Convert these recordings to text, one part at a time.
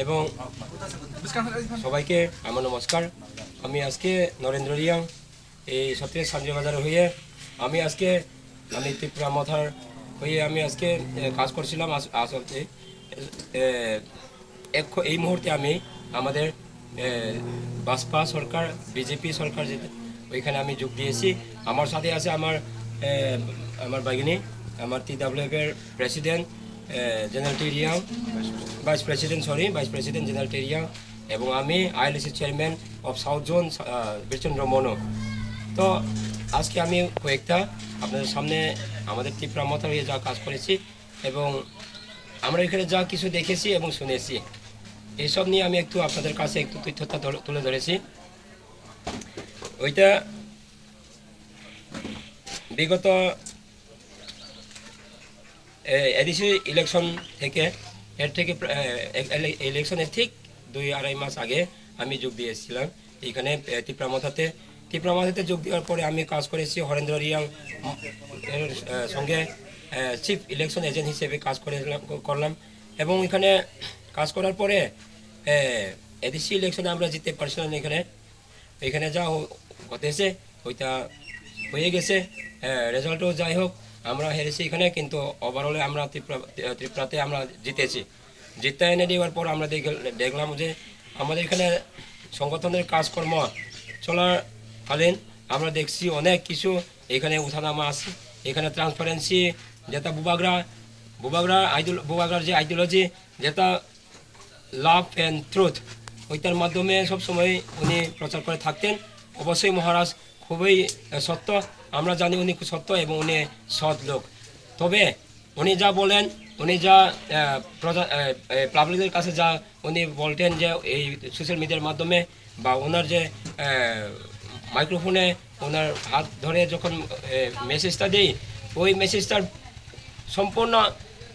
এবং সবাইকে আমার নমস্কার। আমি আজকে নরেন্দ্র রিয়াং এই সত্যের সান্দ্রিবাজার হয়ে আমি ত্রিপুরা মথার হয়ে আমি আজকে কাজ করছিলাম। আসলে এই মুহূর্তে আমি আমাদের বাজপা সরকার বিজেপি সরকার যেটা ওইখানে আমি যোগ দিয়েছি। আমার সাথে আছে আমার বাগিনী, আমার TWF এর president general Teriang, vice president general Teriang, এবং আমি ILC chairman of south zone Birchandra Mono. তো আজকে আমি কয়েকটা আপনাদের সামনে আমাদের ত্রিপুরা মথার হয়ে যা কাজ করেছি এবং আমরা এখানে যা কিছু দেখেছি এবং শুনেছি এইসব নিয়ে আমি একটু আপনাদের কাছে একটু তথ্যটা তুলে ধরেছি। ওইটা বিগত এডিসি ইলেকশন থেকে ইলেকশনের ঠিক 2-2.5 মাস আগে আমি যোগ দিয়েছিলাম এইখানে ত্রিপুরা মথাতে যোগ দেওয়ার পরে আমি কাজ করেছি হরেন্দ্র রিয়াং এর সঙ্গে চিফ ইলেকশন এজেন্ট হিসেবে কাজ করলাম এবং এখানে কাজ করার পরে এডিসি ইলেকশনে আমরা জিততে পারছিলাম। এখানে যা ঘটেছে ওইটা হয়ে গেছে, রেজাল্টও যাই হোক আমরা হেরেছি এখানে, কিন্তু ওভারঅলে আমরা ত্রিপুরাতে আমরা জিতেছি। জিতে এনে দেওয়ার পর আমরা দেখলাম যে আমাদের এখানে সংগঠনের কাজকর্ম চলাকালীন আমরা দেখছি অনেক কিছু এখানে উঠানামা আছে। এখানে ট্রান্সপারেন্সি যেটা বুবাগরার যে আইডিওলজি যেটা লাভ অ্যান্ড ট্রুথ ওইটার মাধ্যমে সবসময় উনি প্রচার করে থাকতেন। অবশ্যই মহারাজ খুবই সত্য, আমরা জানি উনি খুব সত্য এবং উনি সৎ লোক। তবে উনি যা বলেন, উনি যা পাবলিকের কাছে যা উনি বলতেন যে এই সোশ্যাল মিডিয়ার মাধ্যমে বা ওনার যে মাইক্রোফোনে ওনার হাত ধরে যখন মেসেজটা দিই ওই মেসেজটার সম্পূর্ণ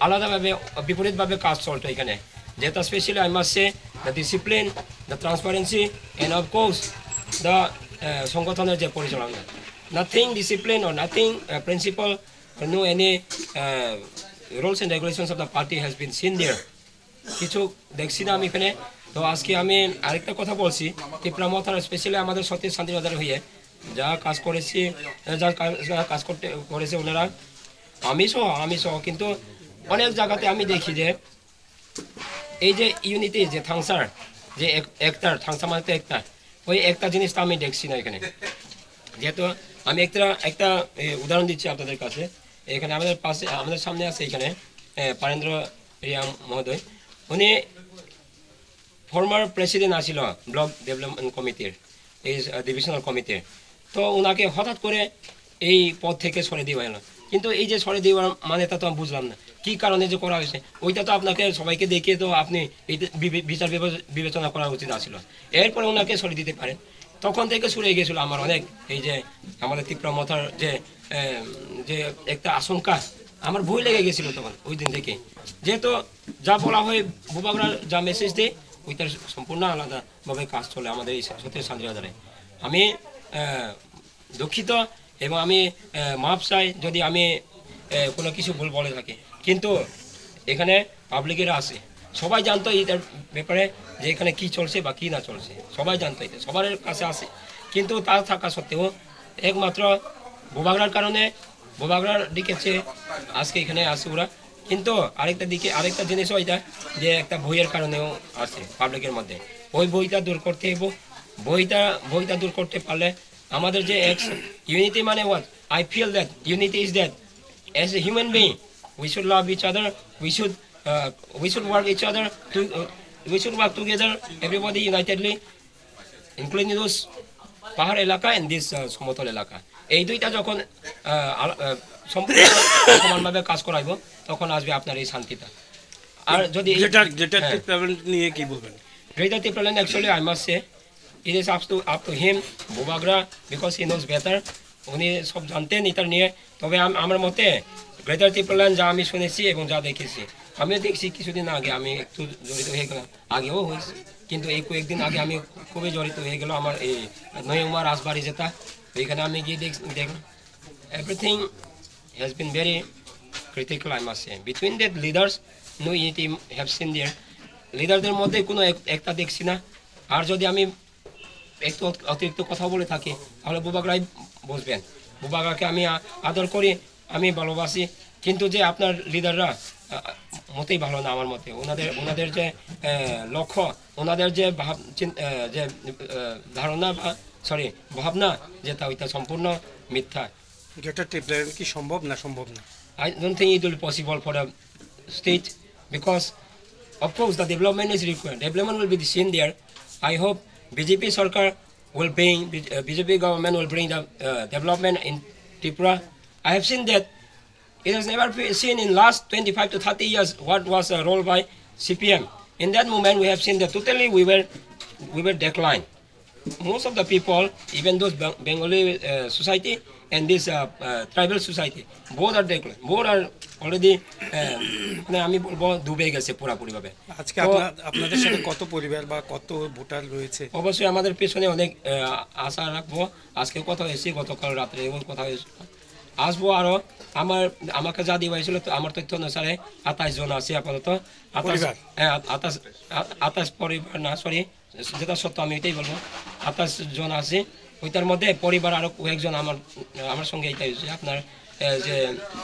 আলাদাভাবে বিপরীতভাবে কাজ চলতো এখানে, যেটা specially I must say the discipline, the transparency and of course the সংগঠনের যে পরিচালনা। Nothing discipline or nothing principle or no any rules and regulations of the party has been seen there. কিছু দেখছি না আমি এখানে। তো আজকে আমি আরেকটা কথা বলছি, ত্রিপুরা মথার স্পেশালি আমাদের সতীশ শান্তিবাজার হয়ে যা কাজ করেছি, যা কাজ করেছে ওনারা, আমি সহ কিন্তু অনেক জায়গাতে আমি দেখি যে এই যে ইউনিটি যে থাংসার যে থাংসা মানে একটা ওই একটা জিনিসটা আমি দেখছি না এখানে। যেহেতু আমি একটা উদাহরণ দিচ্ছি আপনাদের কাছে। এখানে আমাদের সামনে আছে এখানে পারেন্দ্র রিয়াং মহোদয়, উনি ফর্মার প্রেসিডেন্ট আসছিল ব্লক ডেভেলপমেন্ট কমিটির, এই ডিভিশনাল কমিটির। তো ওনাকে হঠাৎ করে এই পদ থেকে সরে দেওয়া হলো, কিন্তু এই যে সরে দেওয়ার মানেটা তো আমি বুঝলাম না কী কারণে যে করা হয়েছে। ওইটা তো আপনাকে সবাইকে দেখিয়ে তো আপনি বিচার বিবেচনা করা উচিত আসছিল। এরপরে ওনাকে সরে দিতে পারেন। তখন থেকে শুরু হয়ে গেছিলো আমার অনেক এই যে আমাদের ত্রিপুরা মথার যে একটা আশঙ্কা, আমার ভয় লেগে গেছিলো তখন ওই দিন থেকে। যেহেতু যা বলা হয় বুবাগরা যা মেসেজ দেয় ওইটার সম্পূর্ণ আলাদাভাবে কাজ চলে আমাদের এই সত্যের শান্তিবাজারে। আমি দুঃখিত এবং আমি মাপ চাই যদি আমি কোনো কিছু ভুল বলে থাকি, কিন্তু এখানে পাবলিকেরা আছে, সবাই জানতো এটার ব্যাপারে যে এখানে কী চলছে বা কী না চলছে, সবাই জানতো, এটা সবার কাছে আছে। কিন্তু তা থাকা সত্ত্বেও একমাত্র বুবাগরার কারণে বুবাগরার দিকে চেয়ে আজকে এখানে আসে ওরা। কিন্তু আরেকটা জিনিসও এটা যে একটা বইয়ের কারণেও আছে পাবলিকের মধ্যে। ওই বইটা দূর করতে বইটা দূর করতে পারলে আমাদের যে ইউনিটি মানে what I feel that unity is that as a human being we should love each other, we should work each other we should work together, everybody unitedly, including those পাহাড় এলাকা and this সমতল এলাকা। এই দুইটা যখন সম্পূর্ণ সমানভাবে কাজ করাইব তখন আসবে আপনার এই শান্তিটা। আর যদি নিয়ে কি বলবেন? Greater Tipperland actually I must say it is up to him, বুবাগরা, because he knows better. উনি সব জানতেন এটার নিয়ে। তবে আমার মতে গ্রেটার ত্রিপুরাল্যান্ড যা আমি শুনেছি এবং যা দেখেছি, আমিও দেখছি কিছুদিন আগে আমি একটু জড়িত হয়ে গেলাম, আগেও হয়েছে কিন্তু এই কয়েকদিন আগে আমি খুবই জড়িত হয়ে গেলাম আমার এই নয়মা রাজবাড়ি যেটা, ওইখানে আমি গিয়ে দেখলাম everything has been very critical I must say. Between the leaders, no unity have seen there. লিডারদের মধ্যে কোনো একটা দেখছি না। আর যদি আমি একটু অতিরিক্ত কথা বলে থাকি তাহলে বুবাকরাই বুঝবেন। বুবাকরাকে আমি আদর করি, আমি ভালোবাসি, কিন্তু যে আপনার লিডাররা মোটেই ভালো না আমার মতে। ওনাদের যে লক্ষ্য, ওনাদের যে যে ধারণা বা ভাবনা, যেটা ওইটা সম্পূর্ণ মিথ্যা। এটা টেপলেন কি সম্ভব না? সম্ভব না। I don't think it will be possible for the state, because of course the development is required. Development will be seen there. I hope BJP Sarkar will bring, BJP government will bring the development in Tripura. I have seen that it has never been seen in last 25 to 30 years what was a role by CPM. In that moment we have seen that totally we were declined. Most of the people, even those Bengali society and this tribal society, both are declined. Both are already আমি বলবো ডুবে গেছে পুরোপুরিভাবে। আজকে আপনাদের সাথে কত পরিবার বা কত ভোটার রয়েছে? অবশ্যই আমাদের পেছনে অনেক আশা রাখবো। আজকে কথা হয়েছি, গতকাল রাত্রে কথা হয়েছিল, আসবো আরো। আমাকে যা দেওয়া হয়েছিল আমার তথ্য অনুসারে 28 জন আছে আপাতত। 28 পরিবার না, সরি, যেটা সত্য আমি এটাই বলবো, 28 জন আছে। ওইটার মধ্যে পরিবার আরো কয়েকজন আমার সঙ্গে এইটা হয়েছে আপনার যে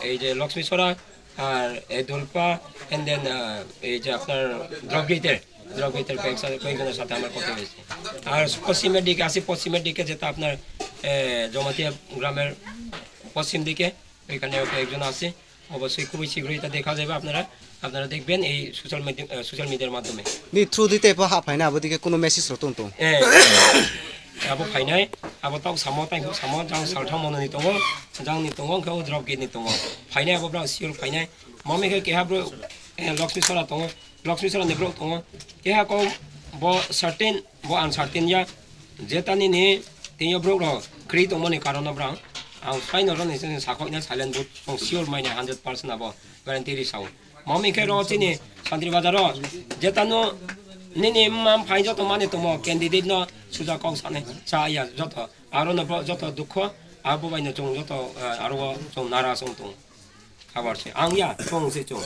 এই যে লক্ষ্মী সরা আর এই দোলপা এন্ড দেন এই যে আপনার দ্রবগীতের কয়েকজনের সাথে আমার কথা হয়েছে। আর পশ্চিমের দিকে আছে, পশ্চিমের দিকে যেটা আপনার জমাতিয়া গ্রামের পশ্চিম দিকে, ওইখানে কয়েকজন আছে। অবশ্যই খুবই শীঘ্রই এটা দেখা যাবে, আপনারা দেখবেন এই সোশ্যাল মিডিয়ার মাধ্যমে। নি থ্রু দিতে পা হাফাইনা আবদিকে কোনো মেসেজ রতন তো আবো ফাইনাই আবো তাও সামো জাং সালথাম মননি দङ, জাংनि दङ खौ द्रबगेटनि दङ। फाइनाय आबो ब्रा सियर फाइनाय ममेखे केहाब्रो लक्ष्मी सरा दङ, लक्ष्मी सरा नेब्रो दङ। केहाखौ बो सर्टेन बो आनसार्टेन या जेतानि नि तेयो ब्रो क्रि दङनि कारण ब्रा आं फाइन रन नि साखयना साइलेन्ट बुट सं सियर माइने 100% आबो ग्यारान्टी रिसाव। ममेखे रचिनि सान्त्रि बाजार जेतानो निनि माम फाइ जत माने तम क्यान्डिडेट न सुजा कौ साने चाया जत आरो न जत दुख आबो बाइनो जं जत आरो जं नारा सं तं खबर छे आं या सं से जं